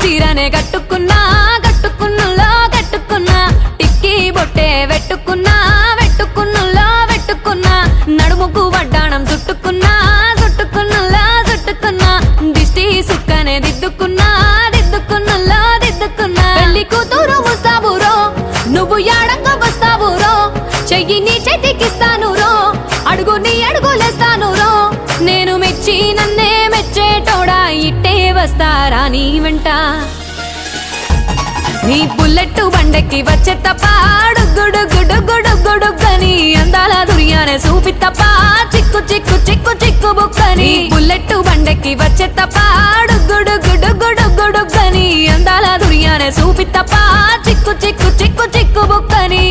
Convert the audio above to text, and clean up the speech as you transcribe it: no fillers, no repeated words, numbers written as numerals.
చీరనే కట్టుకున్నా కట్టుకున్నులో కట్టుకున్నా టిక్కీ బొట్టే వెట్టుకున్నా వెట్టుకున్నులో వెట్టుకున్నా నడుముకు వడ్డాణం చుట్టుకున్నా చుట్టుకున్నులో చుట్టుకున్నా దిష్టి సుక్కనే దిద్దుకున్నా దిద్దుకున్నులో దిద్దుకున్నా పెళ్లి కూతురు ముస్తాబురో నువ్వు యాడంగా వస్తావురో చెయ్యి నీ చేతికిస్తాను రో అడుగు నీ అడుగులేస్తాను రో నేను మెచ్చి నన్నే మెచ్చేటోడా ఇట్టే వస్తారా నీ వెంట నీ బుల్లెట్ బండెక్కి వచ్చే తప్ప గుడుగుడుగుడుగుడుగుడుగని అందాల దుర్యానే చూపి తప్ప చిక్కు చిక్కు చిక్కు చిక్కు బుక్కని బుల్లెట్ బండెక్కి వచ్చే తప్ప గుడుగుడుగుడుగుడుగని అందాల దుర్యానే చూపి తప్ప చిక్కు చిక్కు చిక్కు చిక్కు బుక్కని